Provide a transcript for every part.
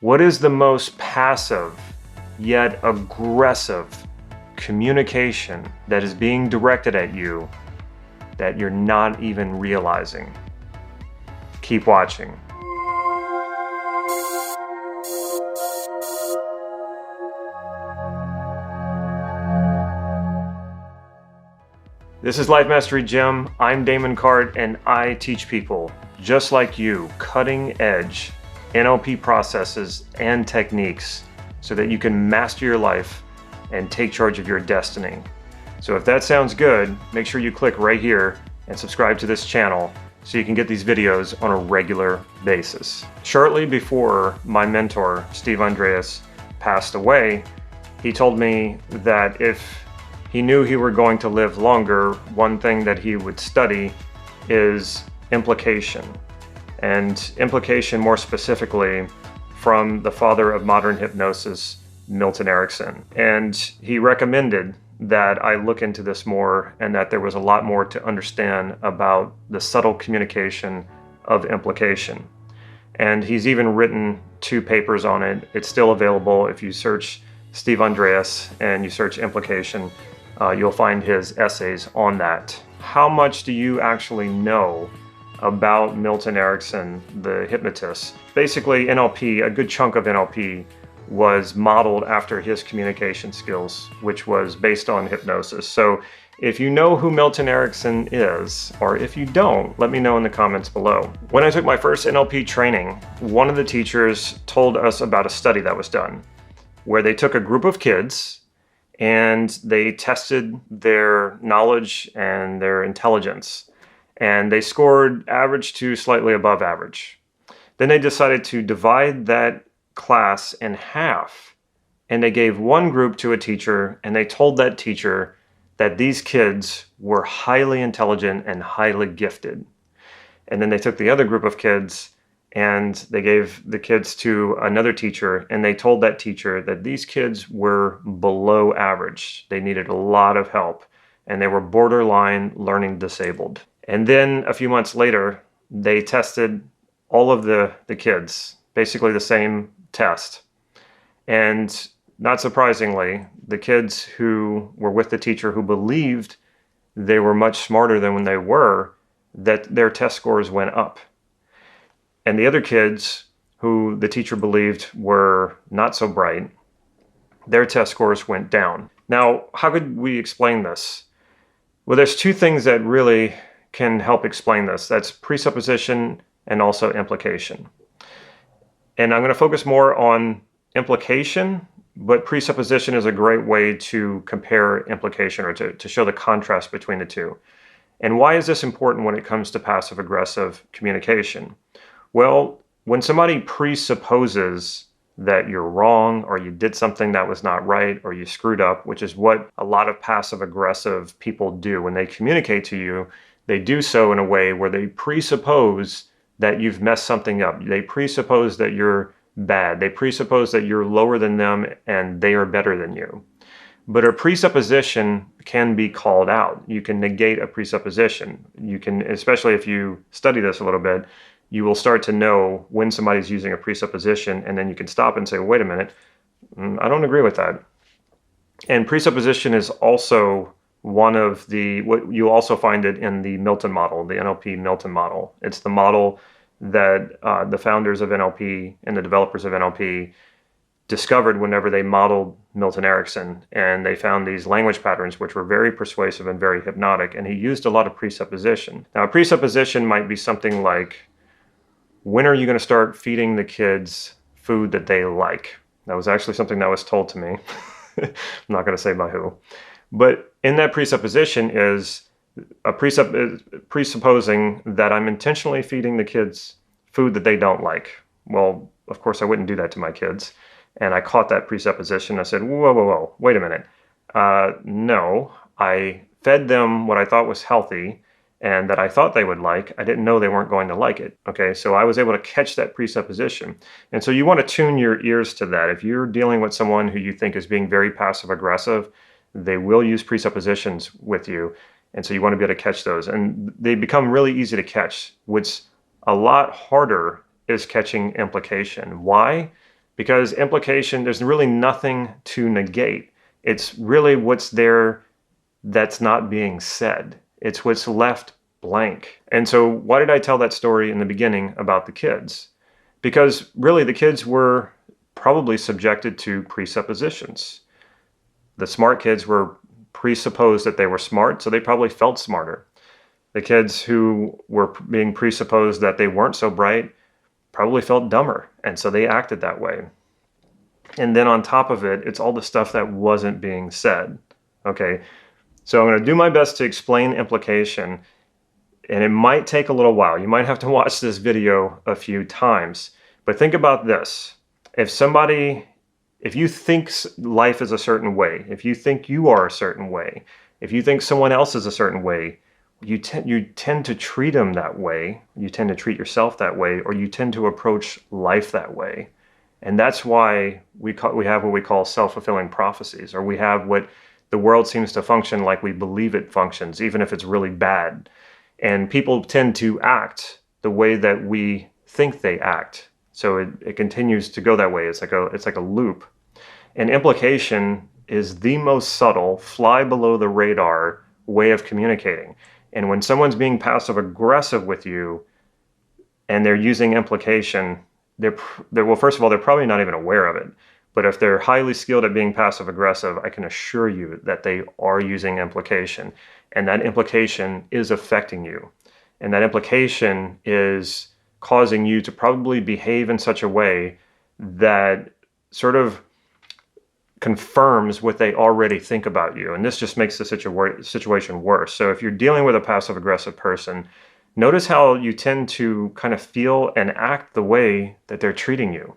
What is the most passive yet aggressive communication that is being directed at you that you're not even realizing? Keep watching. This is Life Mastery Gym. I'm Damon Cart, and I teach people just like you cutting-edge NLP processes and techniques so that you can master your life and take charge of your destiny. So if that sounds good, make sure you click right here and subscribe to this channel so you can get these videos on a regular basis. Shortly before my mentor, Steve Andreas, passed away, he told me that if he knew he were going to live longer, one thing that he would study is implication. And implication more specifically from the father of modern hypnosis, Milton Erickson. And he recommended that I look into this more and that there was a lot more to understand about the subtle communication of implication. And he's even written 2 papers on it. It's still available. If you search Steve Andreas and you search implication, you'll find his essays on that. How much do you actually know about Milton Erickson, the hypnotist? Basically, NLP, a good chunk of NLP was modeled after his communication skills, which was based on hypnosis. So if you know who Milton Erickson is, or if you don't, let me know in the comments below. When I took my first NLP training, one of the teachers told us about a study that was done where they took a group of kids and they tested their knowledge and their intelligence. And they scored average to slightly above average. Then they decided to divide that class in half. And they gave one group to a teacher, and they told that teacher that these kids were highly intelligent and highly gifted. And then they took the other group of kids and they gave the kids to another teacher, and they told that teacher that these kids were below average. They needed a lot of help, and they were borderline learning disabled. And then a few months later, they tested all of the kids, basically the same test. And not surprisingly, the kids who were with the teacher who believed they were much smarter than when they were, that their test scores went up. And the other kids who the teacher believed were not so bright, their test scores went down. Now, how could we explain this? Well, there's 2 things that really can help explain this. That's presupposition and also implication. And I'm going to focus more on implication, but presupposition is a great way to compare implication, or to show the contrast between the 2. And why is this important when it comes to passive-aggressive communication? Well, when somebody presupposes that you're wrong, or you did something that was not right, or you screwed up, which is what a lot of passive-aggressive people do when they communicate to you, they do so in a way where they presuppose that you've messed something up. They presuppose that you're bad. They presuppose that you're lower than them and they are better than you. But a presupposition can be called out. You can negate a presupposition. You can, especially if you study this a little bit, you will start to know when somebody's using a presupposition, and then you can stop and say, wait a minute, I don't agree with that. And presupposition is also one of what you also find it in the Milton model, the NLP Milton model. It's the model that the founders of NLP and the developers of NLP discovered whenever they modeled Milton Erickson, and they found these language patterns which were very persuasive and very hypnotic, and he used a lot of presupposition. Now, a presupposition might be something like, when are you going to start feeding the kids food that they like? That was actually something that was told to me. I'm not going to say by who. But in that presupposition is presupposing that I'm intentionally feeding the kids food that they don't like. Well, of course, I wouldn't do that to my kids. And I caught that presupposition. I said, whoa, wait a minute. No, I fed them what I thought was healthy and that I thought they would like. I didn't know they weren't going to like it. Okay, so I was able to catch that presupposition. And so you want to tune your ears to that. If you're dealing with someone who you think is being very passive aggressive, they will use presuppositions with you. And so you want to be able to catch those. And they become really easy to catch. What's a lot harder is catching implication. Why? because implication, there's really nothing to negate. It's really what's there that's not being said. It's what's left blank. And so why did I tell that story in the beginning about the kids? Because really the kids were probably subjected to presuppositions. The smart kids were presupposed that they were smart, so they probably felt smarter. The kids who were being presupposed that they weren't so bright probably felt dumber, and so they acted that way. And then on top of it, it's all the stuff that wasn't being said. Okay, so I'm going to do my best to explain implication, and it might take a little while. You might have to watch this video a few times, but think about this. If you think life is a certain way, if you think you are a certain way, if you think someone else is a certain way, you tend to treat them that way, you tend to treat yourself that way, or you tend to approach life that way. And that's why we have what we call self-fulfilling prophecies, or we have what the world seems to function like we believe it functions, even if it's really bad. And people tend to act the way that we think they act. So it continues to go that way. It's like a loop. And implication is the most subtle, fly below the radar way of communicating. And when someone's being passive aggressive with you and they're using implication, well, first of all, they're probably not even aware of it. But if they're highly skilled at being passive aggressive, I can assure you that they are using implication. And that implication is affecting you. And that implication is causing you to probably behave in such a way that sort of confirms what they already think about you. And this just makes the situation worse. So if you're dealing with a passive aggressive person, notice how you tend to kind of feel and act the way that they're treating you.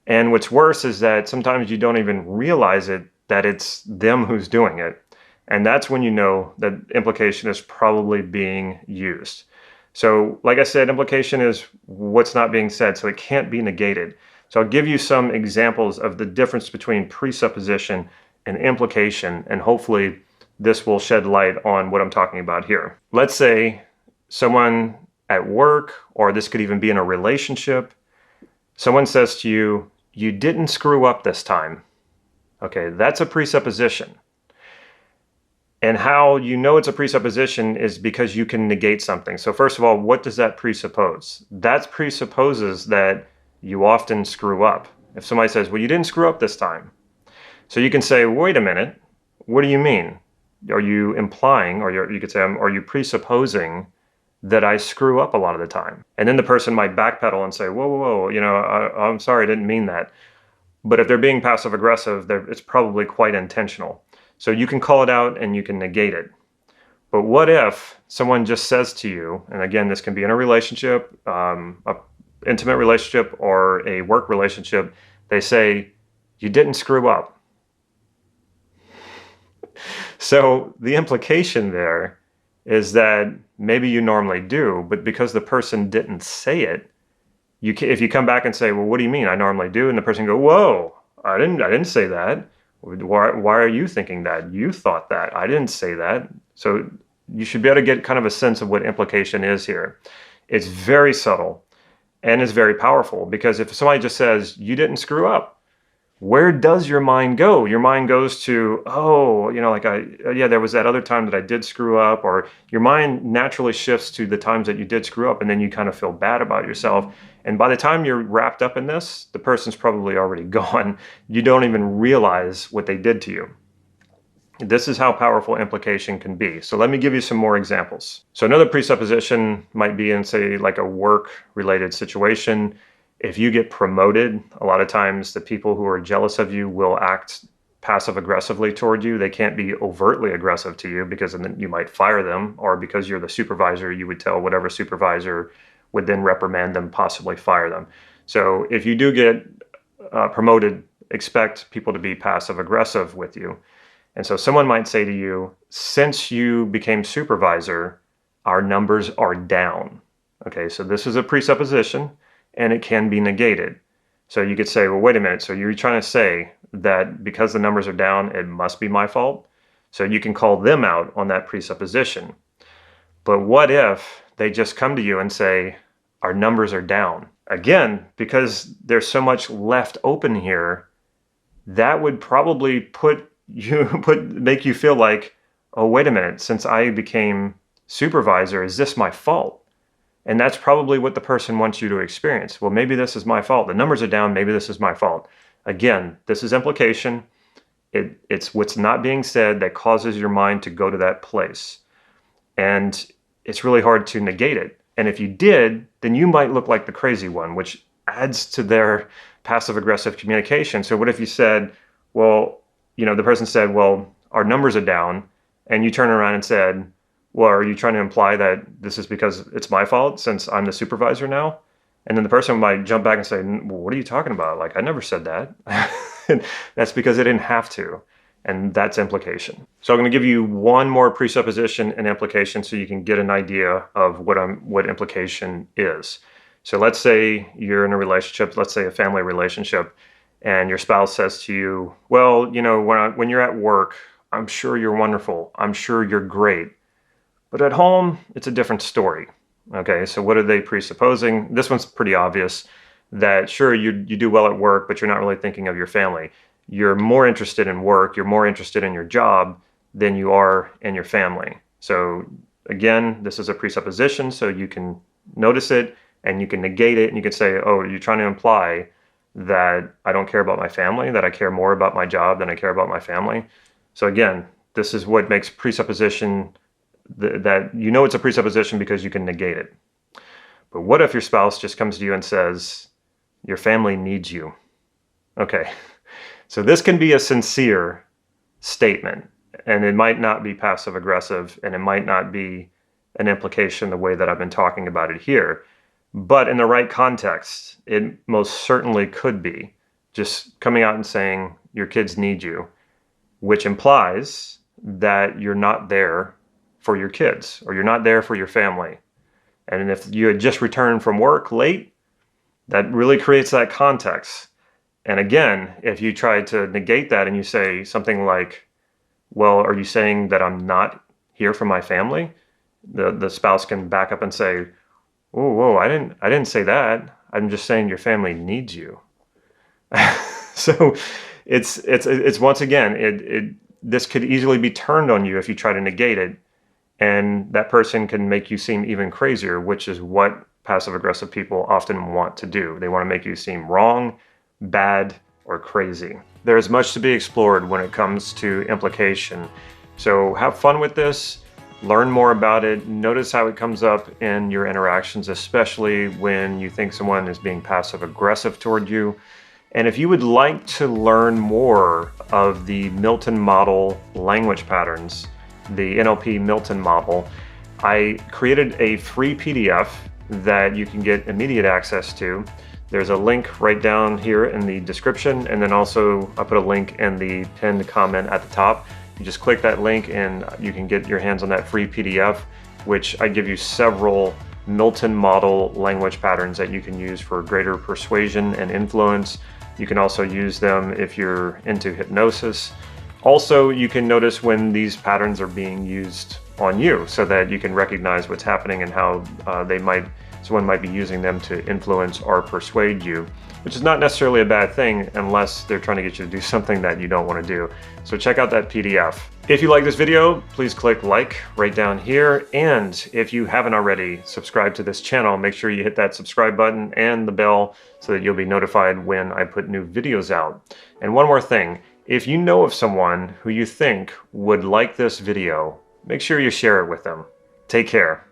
And what's worse is that sometimes you don't even realize it, that it's them who's doing it. And that's when you know that implication is probably being used. So like I said, implication is what's not being said, so it can't be negated. So I'll give you some examples of the difference between presupposition and implication, and hopefully this will shed light on what I'm talking about here. Let's say someone at work, or this could even be in a relationship, someone says to you, "You didn't screw up this time." Okay, that's a presupposition. And how you know it's a presupposition is because you can negate something. So first of all, what does that presuppose? That presupposes that you often screw up. If somebody says, "Well, you didn't screw up this time." So you can say, "Wait a minute, what do you mean? Are you implying," or you could say, "Are you presupposing that I screw up a lot of the time?" And then the person might backpedal and say, "Whoa, whoa, whoa, I'm sorry, I didn't mean that." But if they're being passive aggressive, it's probably quite intentional. So you can call it out and you can negate it. But what if someone just says to you, and again, this can be in a relationship, a intimate relationship or a work relationship, they say, "You didn't screw up." So the implication there is that maybe you normally do, but because the person didn't say it, if you come back and say, "Well, what do you mean I normally do?" And the person go, "Whoa, I didn't say that. Why are you thinking that? You thought that. I didn't say that." So you should be able to get kind of a sense of what implication is here. It's very subtle and it's very powerful, because if somebody just says, "You didn't screw up," where does your mind go? Your mind goes to, "Oh, yeah, there was that other time that I did screw up," or your mind naturally shifts to the times that you did screw up, and then you kind of feel bad about yourself. And by the time you're wrapped up in this, the person's probably already gone. You don't even realize what they did to you. This is how powerful implication can be. So let me give you some more examples. So another presupposition might be in, say, like a work-related situation. If you get promoted, a lot of times the people who are jealous of you will act passive-aggressively toward you. They can't be overtly aggressive to you, because then you might fire them, or because you're the supervisor, you would tell whatever supervisor would then reprimand them, possibly fire them. So if you do get promoted, expect people to be passive-aggressive with you. And so someone might say to you, "Since you became supervisor, our numbers are down." Okay, so this is a presupposition, and it can be negated. So you could say, "Well, wait a minute, so you're trying to say that because the numbers are down, it must be my fault?" So you can call them out on that presupposition. But what if they just come to you and say, "Our numbers are down"? Again, because there's so much left open here, that would probably make you feel like, oh, wait a minute, since I became supervisor, is this my fault? And that's probably what the person wants you to experience. Well, maybe this is my fault. The numbers are down, maybe this is my fault. Again, this is implication. It's what's not being said that causes your mind to go to that place. And it's really hard to negate it. And if you did, then you might look like the crazy one, which adds to their passive-aggressive communication. So what if you said, well, the person said, well, our numbers are down, and you turn around and said, well, are you trying to imply that this is because it's my fault since I'm the supervisor now? And then the person might jump back and say, well, what are you talking about? Like, I never said that. And that's because they didn't have to. And that's implication. So I'm going to give you one more presupposition and implication so you can get an idea of what implication is. So let's say you're in a relationship, let's say a family relationship, and your spouse says to you, well, when you're at work, I'm sure you're wonderful. I'm sure you're great. But at home, it's a different story. Okay, so what are they presupposing? This one's pretty obvious, that sure, you do well at work, but you're not really thinking of your family. You're more interested in work, you're more interested in your job than you are in your family. So again, this is a presupposition, so you can notice it and you can negate it and you can say, oh, you're trying to imply that I don't care about my family, that I care more about my job than I care about my family. So again, this is what makes presupposition that it's a presupposition because you can negate it. But what if your spouse just comes to you and says, your family needs you? Okay, so this can be a sincere statement, and it might not be passive aggressive, and it might not be an implication the way that I've been talking about it here. But in the right context, it most certainly could be just coming out and saying your kids need you, which implies that you're not there for your kids or you're not there for your family. And if you had just returned from work late, that really creates that context. And again, if you try to negate that and you say something like, well, are you saying that I'm not here for my family? The spouse can back up and say, whoa, I didn't say that. I'm just saying your family needs you. So it's once again, this could easily be turned on you if you try to negate it. And that person can make you seem even crazier, which is what passive-aggressive people often want to do. They want to make you seem wrong, bad, or crazy. There's much to be explored when it comes to implication. So have fun with this, learn more about it, notice how it comes up in your interactions, especially when you think someone is being passive-aggressive toward you. And if you would like to learn more of the Milton model language patterns, the NLP Milton model, I created a free PDF that you can get immediate access to. There's a link right down here in the description, and then also I put a link in the pinned comment at the top. You just click that link and you can get your hands on that free PDF, which I give you several Milton model language patterns that you can use for greater persuasion and influence. You can also use them if you're into hypnosis. Also, you can notice when these patterns are being used on you so that you can recognize what's happening and how someone might be using them to influence or persuade you, which is not necessarily a bad thing unless they're trying to get you to do something that you don't want to do. So check out that PDF. If you like this video, please click like right down here. And if you haven't already subscribed to this channel, make sure you hit that subscribe button and the bell so that you'll be notified when I put new videos out. And one more thing, if you know of someone who you think would like this video, make sure you share it with them. Take care.